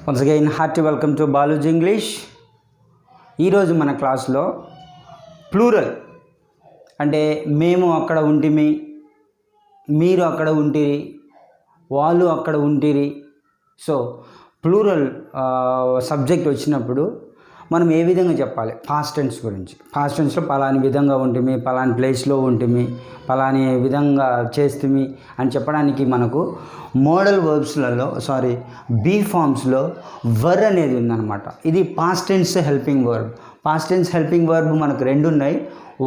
Once again, hearty welcome to Balu.G English. ఈరోజు మన క్లాస్లో ప్లూరల్ అంటే మేము అక్కడ ఉంటిమి, మీరు అక్కడ ఉంటిరి, వాళ్ళు అక్కడ ఉంటిరి. సో ప్లూరల్ సబ్జెక్ట్ వచ్చినప్పుడు మనం ఏ విధంగా చెప్పాలి? పాస్ట్ టెన్స్ గురించి. పాస్ట్ టెన్స్లో పలాని విధంగా ఉంటిమి, పలాని ప్లేస్లో ఉంటిమి, పలాని విధంగా చేస్తుమి అని చెప్పడానికి మనకు మోడల్ వర్బ్స్లలో బీ ఫార్మ్స్లో వర్ అనేది ఉందన్నమాట. ఇది past tense helping verb. Past tense helping verb మనకు రెండు ఉన్నాయి.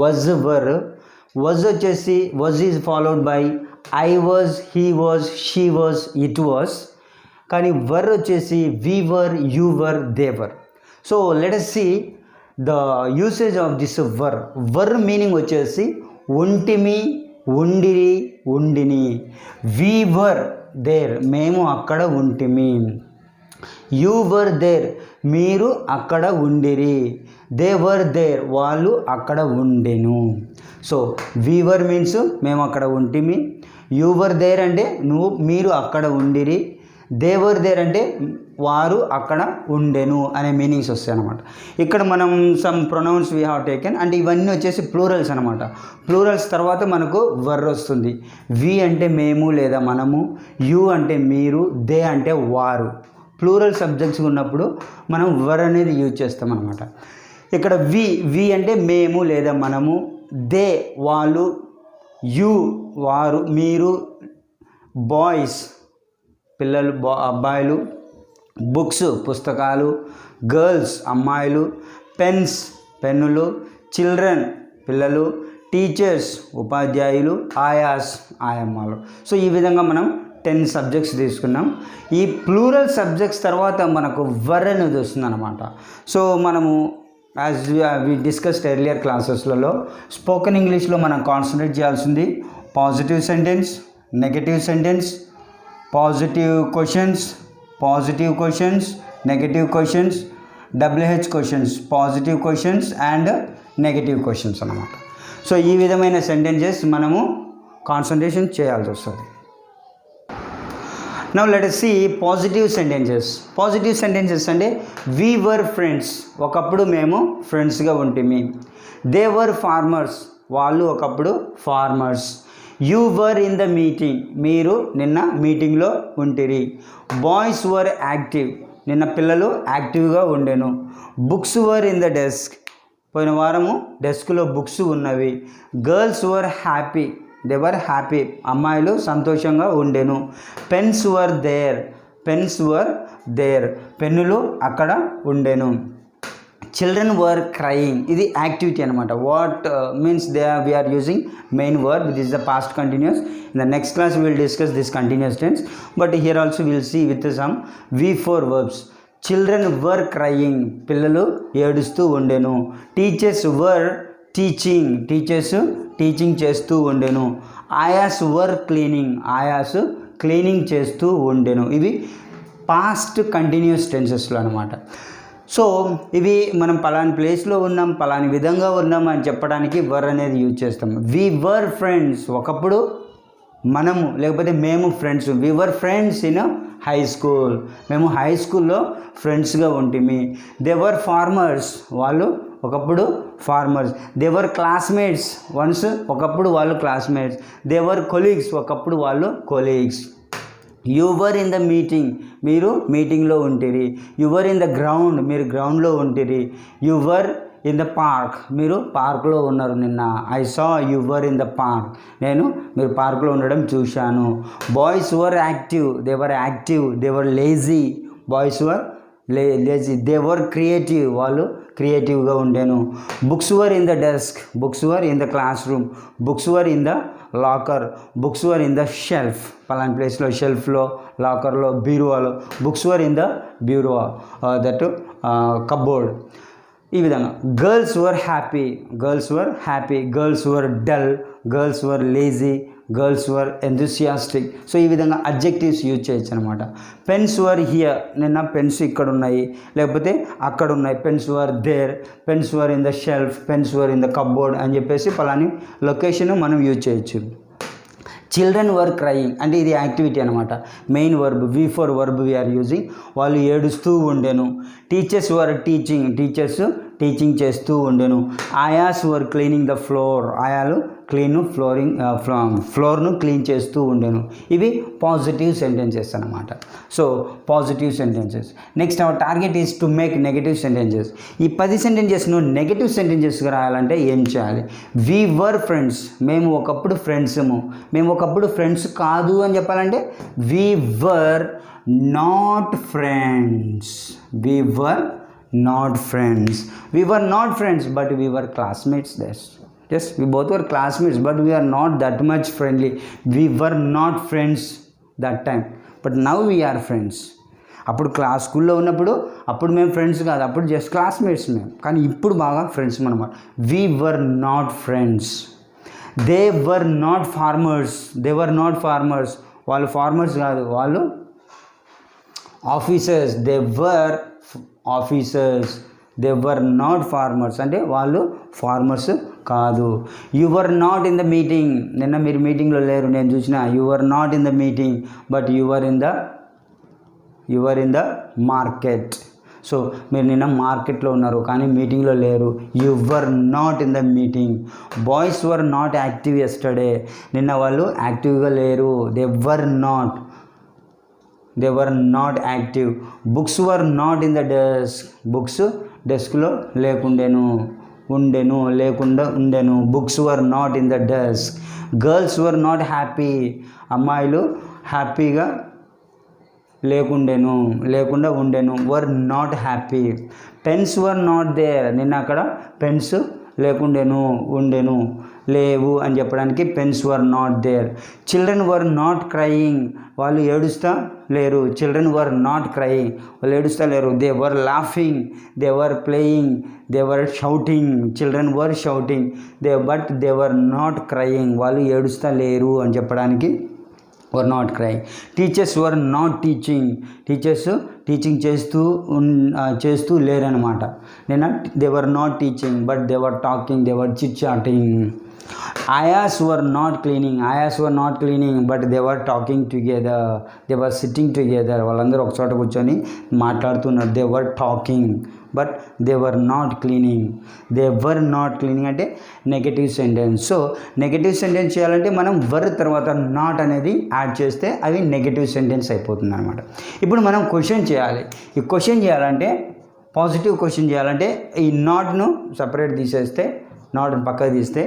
Was, were. వజ్ వచ్చేసి was is followed by I was, he was, she was, it was. కానీ వర్ వచ్చేసి we were, you were, they were. So let us see the usage of this ver. Ver meaning వచ్చేసి ఉంటిమి, ఉండిరి, ఉండిని. we were there, మేము అక్కడ ఉంటిమి. you were there, మీరు అక్కడ ఉండిరి. they were there, వాళ్ళు అక్కడ ఉండెను. సో we were means మేము అక్కడ ఉంటిమి. you were there అంటే మీరు అక్కడ ఉండిరి. they were there అంటే వారు అక్కడ ఉండెను అనే మీనింగ్స్ వస్తాయి అన్నమాట. ఇక్కడ మనం some pronouns we have taken అంటే ఇవన్నీ వచ్చేసి ప్లూరల్స్ అనమాట. ప్లూరల్స్ తర్వాత మనకు వర్ వస్తుంది. వి అంటే మేము లేదా మనము, యు అంటే మీరు, దే అంటే వారు. ప్లూరల్ సబ్జెక్ట్స్ ఉన్నప్పుడు మనం వర్ అనేది యూజ్ చేస్తాం అనమాట. ఇక్కడ వి అంటే మేము లేదా మనము, దే వాళ్ళు, యు వారు మీరు, బాయ్స్ పిల్లలు అబ్బాయిలు, బుక్స్ పుస్తకాలు, గర్ల్స్ అమ్మాయిలు, పెన్స్ పెన్నులు, చిల్డ్రన్ పిల్లలు, టీచర్స్ ఉపాధ్యాయులు, ఆయాస్ ఆయమ్మలు. సో ఈ విధంగా మనం 10 సబ్జెక్ట్స్ తీసుకున్నాం. ఈ ప్లూరల్ సబ్జెక్ట్స్ తర్వాత మనకు వర్ అనేది వస్తుంది అనమాట. సో మనము యాజ్ వి డిస్కస్డ్ ఎర్లియర్ క్లాసెస్లలో స్పోకెన్ ఇంగ్లీష్లో మనం కాన్సన్ట్రేట్ చేయాల్సింది positive sentence, negative sentence, positive questions, negative questions, WH questions, positive questions and negative questions అన్నమాట. సో ఈ విధమైన సెంటెన్సెస్ మనము కాన్సన్ట్రేషన్ చేయాల్సి వస్తుంది. Now let us see positive sentences. Positive sentences అంటే we were friends, ఒకప్పుడు మేము ఫ్రెండ్స్గా ఉంటిమి. they were farmers, వాళ్ళు ఒకప్పుడు farmers. You were in the meeting, మీరు నిన్న మీటింగ్లో ఉంటిరి. బాయ్స్ వర్ యాక్టివ్, నిన్న పిల్లలు యాక్టివ్గా ఉండెను. Books were in the desk, పోయిన వారము డెస్క్లో బుక్స్ ఉన్నవి. Girls were happy, they were happy, అమ్మాయిలు సంతోషంగా ఉండెను. పెన్స్ వర్ దేర్, పెన్నులు అక్కడ ఉండెను. చిల్డ్రన్ వర్ క్రయింగ్, ఇది యాక్టివిటీ అనమాట. What means we are using main verb. This is the past continuous. In the next class we will discuss this continuous tense, but here also we will see with some V4 verbs. Children were crying, పిల్లలు ఏడుస్తూ ఉండెను. Teachers were teaching, teachers teaching చేస్తూ ఉండెను. Ayahs were cleaning, ayahs cleaning చేస్తూ ఉండెను. ఇవి past continuous టెన్సెస్లో అనమాట. So ఇవి మనం పలాని ప్లేస్లో ఉన్నాం, పలాని విధంగా ఉన్నాం అని చెప్పడానికి వర్ అనేది యూజ్ చేస్తాం. వి వర్ ఫ్రెండ్స్, ఒకప్పుడు మనము లేకపోతే మేము friends. We were friends in high school, మేము హై స్కూల్లో ఫ్రెండ్స్గా ఉంటిమి. దే వర్ ఫార్మర్స్, వాళ్ళు ఒకప్పుడు farmers. They were classmates once, ఒకప్పుడు వాళ్ళు క్లాస్మేట్స్. దే వర్ కొలీగ్స్, ఒకప్పుడు వాళ్ళు colleagues. You were in the meeting, మీరు మీటింగ్లో ఉంటిరి. You were in the ground, మీరు గ్రౌండ్లో ఉంటిరి. You were in the park, మీరు పార్క్లో ఉన్నారు నిన్న. I saw you were in the park, నేను మీరు పార్క్లో ఉండడం చూశాను. Boys were active, they were lazy. Boys were lazy. They were creative, వాళ్ళు క్రియేటివ్గా ఉండేను. Books were in the desk, books were in the class room. Books were in the locker, books were in the shelf, పలానా ప్లేస్లో షెల్ఫ్లో, లాకర్లో, బీరువాలో. Books were in the bureau, that cupboard. ఈ విధంగా girls were happy, girls were dull, girls were lazy, girls were enthusiastic. So ఈ విధంగా adjectives use చేయొచ్చు అనమాట. పెన్స్ వర్ హియర్, నిన్న పెన్స్ ఇక్కడ ఉన్నాయి లేకపోతే అక్కడ ఉన్నాయి. Pens were there, pens were in the shelf, pens were in the cupboard అని చెప్పేసి పలాని లొకేషన్ మనం యూజ్ చేయొచ్చు. చిల్డ్రన్ వర్ క్రయింగ్ అంటే ఇది యాక్టివిటీ అనమాట. Main verb v for verb we are using. వాళ్ళు ఏడుస్తూ ఉండెను. Teachers were teaching, teachers teaching చేస్తూ ఉండెను. Ayahs were cleaning the floor, ఆయాలు ఫ్లోర్ను క్లీన్ చేస్తూ ఉండెను. ఇవి పాజిటివ్ సెంటెన్సెస్ అనమాట. So positive sentences. Next our target is to make negative sentences. ఈ 10 సెంటెన్సెస్ను నెగటివ్ సెంటెన్సెస్గా రాయాలంటే ఏం చేయాలి? వి వర్ ఫ్రెండ్స్, మేము ఒకప్పుడు ఫ్రెండ్స్ము. మేము ఒకప్పుడు ఫ్రెండ్స్ కాదు అని చెప్పాలంటే we were not friends. We were not friends. We were not friends, but we were classmates. Yes, we both were classmates, but we are not that much friendly. We were not friends that time, but now we are friends. అప్పుడు స్కూల్లో ఉన్నప్పుడు అప్పుడు మేము friends కాదు, అప్పుడు just classmates మేము. కానీ ఇప్పుడు బాగా ఫ్రెండ్స్ అనమాట. We were not friends. They were not farmers. They were not farmers. వాళ్ళు ఫార్మర్స్ కాదు, వాళ్ళు officers. They were officers. They were not farmers అంటే వాళ్ళు ఫార్మర్స్ కాదు. You were not in the meeting. నిన్న మీరు మీటింగ్లో లేరు, నేను చూసిన. You were not in the meeting, but you were in the market. So మీరు నిన్న మార్కెట్లో ఉన్నారు కానీ మీటింగ్లో లేరు. You were not in the meeting. Boys were not active yesterday. నిన్న వాళ్ళు యాక్టివ్గా లేరు. They were not active. Books were not in the desk. Books డెస్క్లో లేకుండా ఉండెను. Books were not in the desk. Girls were not happy. అమ్మాయిలు హ్యాపీగా లేకుండా ఉండెను. Were not happy. Pens were not there. నిన్న అక్కడ పెన్స్ ఉండెను లేవు అని చెప్పడానికి pens were not there. Children were not crying. వాళ్ళు ఏడుస్తా లేరు. Children were not crying. వాళ్ళు ఏడుస్తా లేరు. They were laughing. They were playing. They were shouting. Children were shouting. But they were not crying. వాళ్ళు ఏడుస్తా లేరు అని చెప్పడానికి were not crying. Teachers were not teaching. Teachers teaching చేస్తూ లేరనమాట. నేను they were not teaching, but they were talking. They were chit chatting. Ayahs were not cleaning. Ayahs were not cleaning, but they were talking together. They were sitting together. వాళ్ళందరూ ఒక చోట కూర్చొని మాట్లాడుతున్నారు. They were talking, but they were not cleaning. They were not cleaning అంటే negative sentence. So negative sentence చేయాలంటే మనం వర్ తర్వాత not అనేది యాడ్ చేస్తే అవి నెగటివ్ సెంటెన్స్ అయిపోతుంది అనమాట. ఇప్పుడు మనం క్వశ్చన్ చేయాలి. ఈ క్వశ్చన్ చేయాలంటే పాజిటివ్ క్వశ్చన్ చేయాలంటే ఈ నాట్ను సపరేట్ తీసేస్తే, నాట్ను పక్కకు తీస్తే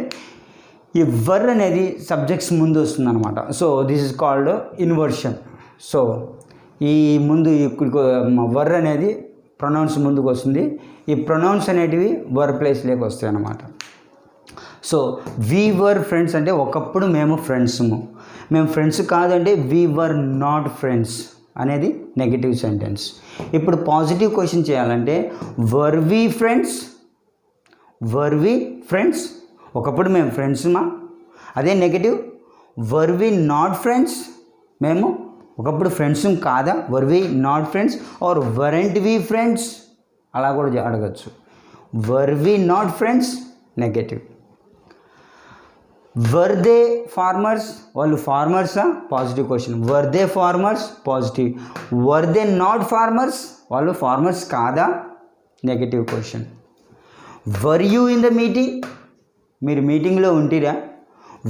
ఈ వర్ అనేది సబ్జెక్ట్స్ ముందు వస్తుంది అనమాట. So this is called inversion. So ఈ ముందు వర్ అనేది ప్రొనౌన్స్ ముందుకు వస్తుంది. ఈ ప్రొనౌన్స్ అనేటివి వర్ ప్లేస్లోకి వస్తాయి అన్నమాట. సో వీ వర్ ఫ్రెండ్స్ అంటే ఒకప్పుడు మేము ఫ్రెండ్స్ము. మేము ఫ్రెండ్స్ కాదంటే వీ వర్ నాట్ ఫ్రెండ్స్ అనేది నెగటివ్ సెంటెన్స్. ఇప్పుడు పాజిటివ్ క్వశ్చన్ చేయాలంటే వర్ we friends. Were we friends, ఒకప్పుడు మేము ఫ్రెండ్స్మా. అదే negative. Were we not friends, మేము ఒకప్పుడు ఫ్రెండ్స్ కాదా. Were we not friends or weren't we friends అలా కూడా అడగచ్చు. Were we not friends negative. Were they farmers, వాళ్ళు ఫార్మర్సా, positive question. Were they farmers positive. Were they not farmers, వాళ్ళు farmers కాదా, negative question. Were you in the meeting, మీరు మీటింగ్లో ఉంటిరా.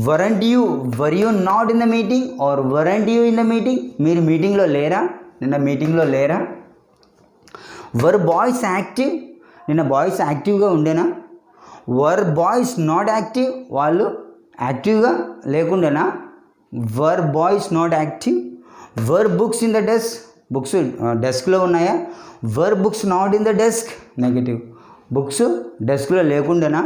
Weren't you, were you not in the meeting or weren't you in the meeting, మీరు మీటింగ్లో లేరా, నిన్న మీటింగ్లో లేరా. వర్ బాయ్స్ యాక్టివ్, నిన్న బాయ్స్ యాక్టివ్గా ఉండేనా. వర్ బాయ్స్ నాట్ యాక్టివ్, వాళ్ళు యాక్టివ్గా లేకుండానా. Were boys not active. Were books in the desk, books డెస్క్లో ఉన్నాయా. Were books not in the desk negative. Books డెస్క్లో లేకుండానా.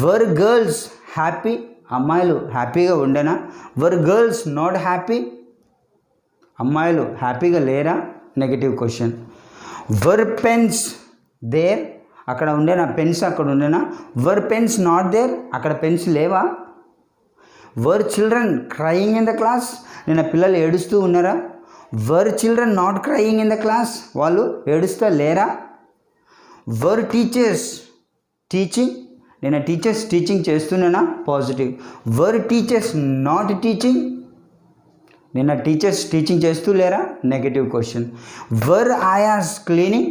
వర్ గర్ల్స్ హ్యాపీ, అమ్మాయిలు హ్యాపీగా ఉండేనా. వర్ గర్ల్స్ నాట్ హ్యాపీ, అమ్మాయిలు హ్యాపీగా లేరా, negative question. Were pens there, అక్కడ ఉండేనా పెన్స్, అక్కడ ఉండేనా. వర్ పెన్స్ నాట్ దేర్, అక్కడ పెన్స్ లేవా. Were children crying in the class, నిన్న పిల్లలు ఏడుస్తూ ఉన్నారా. Were children not crying in the class, వాళ్ళు ఏడుస్తూ లేరా. వర్ టీచర్స్ టీచింగ్ నిన్న టీచర్స్ టీచింగ్ చేస్తున్నానా positive. Were teachers not teaching, నిన్న టీచర్స్ టీచింగ్ చేస్తూ లేరా negative question. Were ayahs cleaning,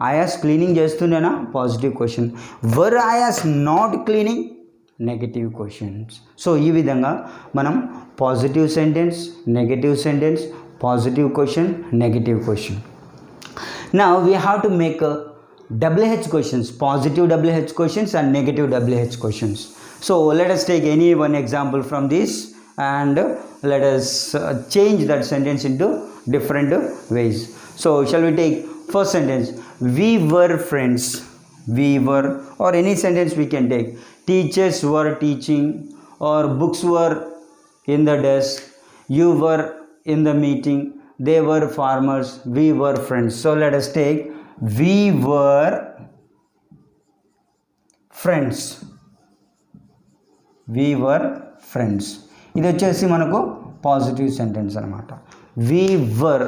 ayahs cleaning చేస్తున్నానా positive question. Were ఆయాస్ not cleaning negative questions. So ఈ విధంగా మనం positive sentence, negative sentence, positive question, negative question. Now we have to make WH questions, positive WH questions and negative WH questions. So let us take any one example from this and let us change that sentence into different ways. So shall we take first sentence, we were friends. We were, or any sentence we can take. Teachers were teaching, or books were in the desk, you were in the meeting, they were farmers, we were friends. So let us take we were friends. We were friends. ఇది వచ్చేసి మనకు positive sentence అనమాట. We were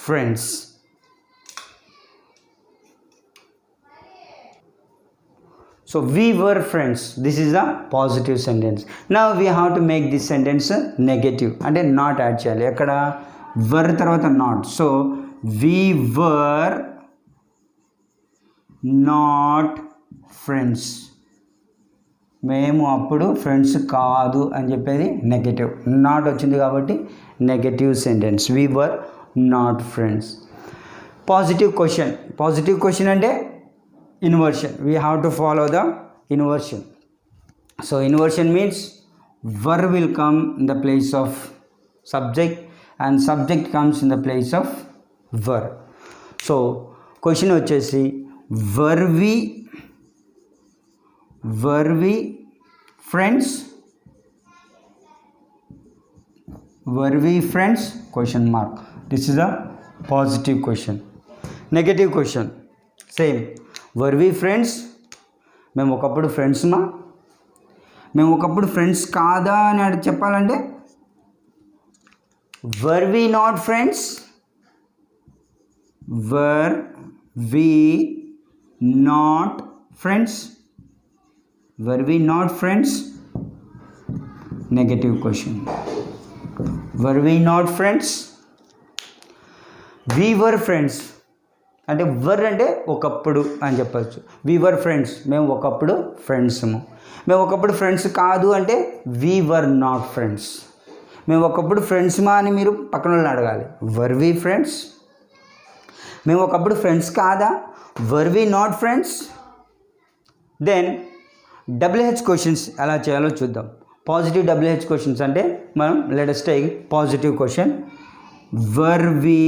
friends. So we were friends. This is a positive sentence. Now we have to make this sentence negative. అంటే not add చేయాలి. ఎక్కడ వర్ తర్వాత not. So we were not friends. మేము అప్పుడు ఫ్రెండ్స్ కాదు అని చెప్పేది నెగటివ్. నాట్ వచ్చింది కాబట్టి negative sentence. we were not friends. Positive question. Positive question అంటే inversion. We have to follow the inversion. So inversion means verb will come in the place of subject and subject comes in the place of verb. So question వచ్చేసి were we friends? Were we friends? Question mark. This is a positive question. Negative question. Same. Were we friends, మేము ఒకప్పుడు ఫ్రెండ్స్మా. మేము ఒకప్పుడు friends కాదా అని చెప్పాలంటే were we not friends. Were we not friends. Were we not friends. Negative question. Were we not friends. We were friends అంటే were అంటే ఒకప్పుడు అని చెప్పచ్చు. వి వర్ ఫ్రెండ్స్, మేము ఒకప్పుడు ఫ్రెండ్స్ము. మేము ఒకప్పుడు ఫ్రెండ్స్ కాదు అంటే వి వర్ నాట్ ఫ్రెండ్స్. మేము ఒకప్పుడు ఫ్రెండ్స్మా అని మీరు పక్కన వాళ్ళని అడగాలి. Were we friends. మేము ఒకప్పుడు ఫ్రెండ్స్ కాదా, were we not friends. Then WH questions ఎలా చేయాలో చూద్దాం. పాజిటివ్ WH క్వశ్చన్స్ అంటే మనం let us take positive question. Were we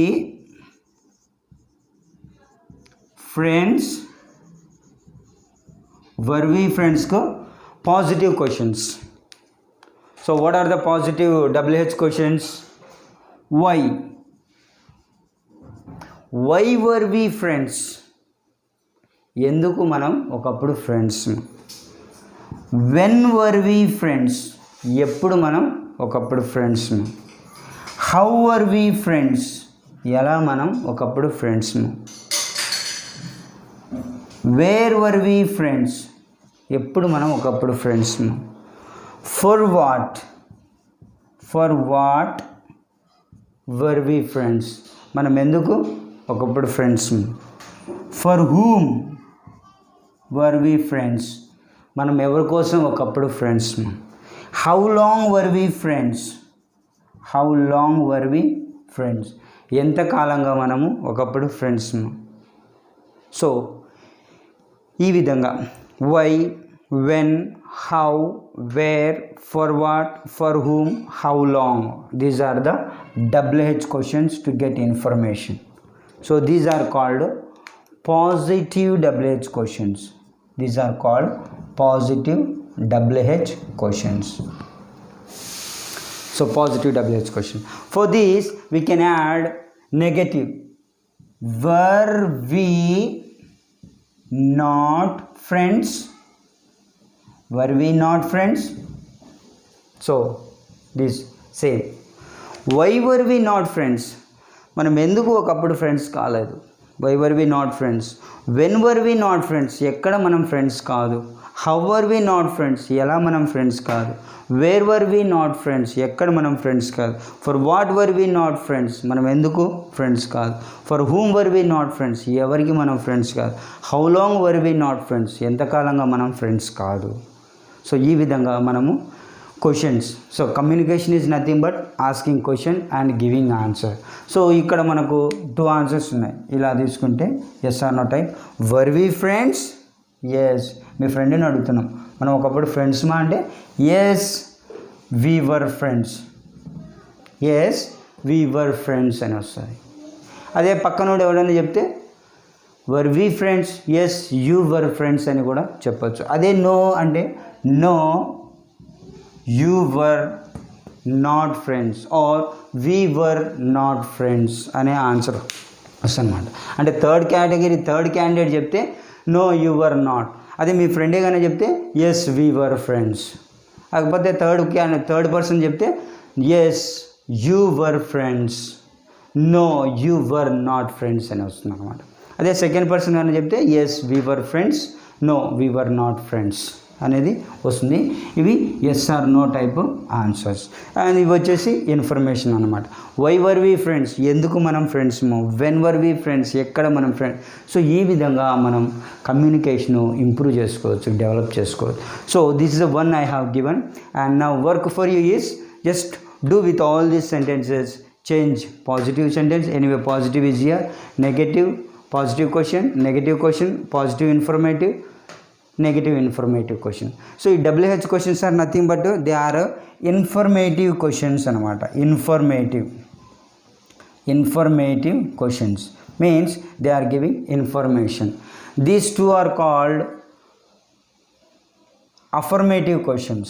friends. Were we friends ko positive questions. So what are the positive WH questions? Why were we friends? ఎందుకు మనం ఒకప్పుడు friends. when were we friends? ఎప్పుడు మనం ఒకప్పుడు friends. how were we friends? ఎలా మనం ఒకప్పుడు friends. Where were we friends? ఎప్పుడు మనం ఒకప్పుడు friends. For what were we friends? మనం ఎందుకు ఒకప్పుడు friends. For whom were we friends? మనం ఎవరి కోసం ఒకప్పుడు friends. How long were we friends? ఎంతకాలంగా మనము ఒకప్పుడు ఫ్రెండ్స్. సో ఈ విధంగా why, when, how, where, for what, for whom, how long, these are the WH questions to get information. So these are called positive WH questions. These are called positive WH questions. So positive WH question. For this we can add negative. Were we not friends? Were we not friends? So this say why were we not friends? మనం ఎందుకు ఒకప్పుడు friends కాలేదు. Why were we not friends, when were we not friends, ఎక్కడ మనం friends కాదు, how were we not friends, ఎలా మనం friends కాదు, where were we not friends, ఎక్కడ మనం ఫ్రెండ్స్ కాదు, for what were we not friends, మనం ఎందుకు ఫ్రెండ్స్ కాదు, for whom were we not friends, ఎవరికి మనం ఫ్రెండ్స్ కాదు, how long were we not friends, ఎంతకాలంగా మనం ఫ్రెండ్స్ కాదు. సో ఈ విధంగా మనము questions. So communication is nothing but asking question and giving answer. So ఇక్కడ మనకు 2 ఆన్సర్స్ ఉన్నాయి. ఇలా తీసుకుంటే yes or no type. Were we friends, yes, మీ ఫ్రెండ్ని అడుగుతున్నాం. మనం ఒకప్పుడు ఫ్రెండ్స్ మా అంటే yes we were friends, yes we were friends అని వస్తుంది. అదే పక్కనోడు ఎవడని చెప్తే were we friends, yes you were friends అని కూడా చెప్పచ్చు. అదే నో అంటే no you were not friends or we were not friends అనే ఆన్సర్ వస్తుంది అనమాట. అంటే థర్డ్ క్యాండిడేట్ చెప్తే నో యూ వర్ నాట్, అదే మీ ఫ్రెండే కానీ చెప్తే ఎస్ వీ వర్ ఫ్రెండ్స్. కాకపోతే థర్డ్ పర్సన్ చెప్తే yes you were friends, no you were not friends అని వస్తుంది అనమాట. అదే సెకండ్ పర్సన్ కానీ చెప్తే yes we were friends, no we were not friends అనేది వస్తుంది. ఇవి yes or no type answers. And ఇవి వచ్చేసి ఇన్ఫర్మేషన్ అనమాట. వై వర్ వి ఫ్రెండ్స్, ఎందుకు మనం friends, when were we friends, ఎక్కడ మనం ఫ్రెండ్స్. సో ఈ విధంగా మనం కమ్యూనికేషను ఇంప్రూవ్ చేసుకోవచ్చు, డెవలప్ చేసుకోవచ్చు. So this is the one I have given and now work for you is just do with all these sentences. Change positive sentence, anyway positive is here, negative, positive question, negative question, positive informative, negative informative question. So ఈ WH questions are nothing but they are informative questions అనమాట. informative questions means they are giving information. These two are called confirmative questions.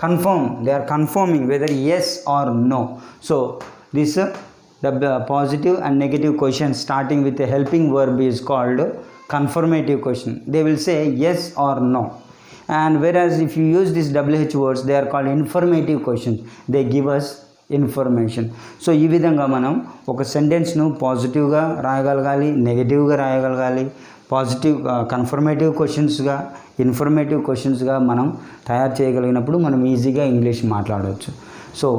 Confirm, they are confirming whether yes or no. So this the positive and negative question starting with a helping verb is called confirmative question. They will say yes or no. And whereas if you use these WH words, they are called informative questions. They give us information. So ఈ విధంగా మనం ఒక సెంటెన్స్ను పాజిటివ్గా రాయగలగాలి, నెగిటివ్గా రాయగలగాలి, positive confirmative క్వశ్చన్స్గా, informative క్వశ్చన్స్గా మనం తయారు చేయగలిగినప్పుడు మనం ఈజీగా ఇంగ్లీష్ మాట్లాడవచ్చు. So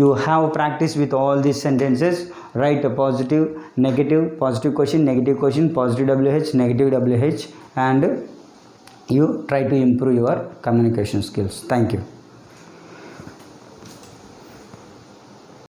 you have practice with all these sentences. Write a positive, negative, positive question, negative question, positive WH, negative WH, and you try to improve your communication skills. Thank you.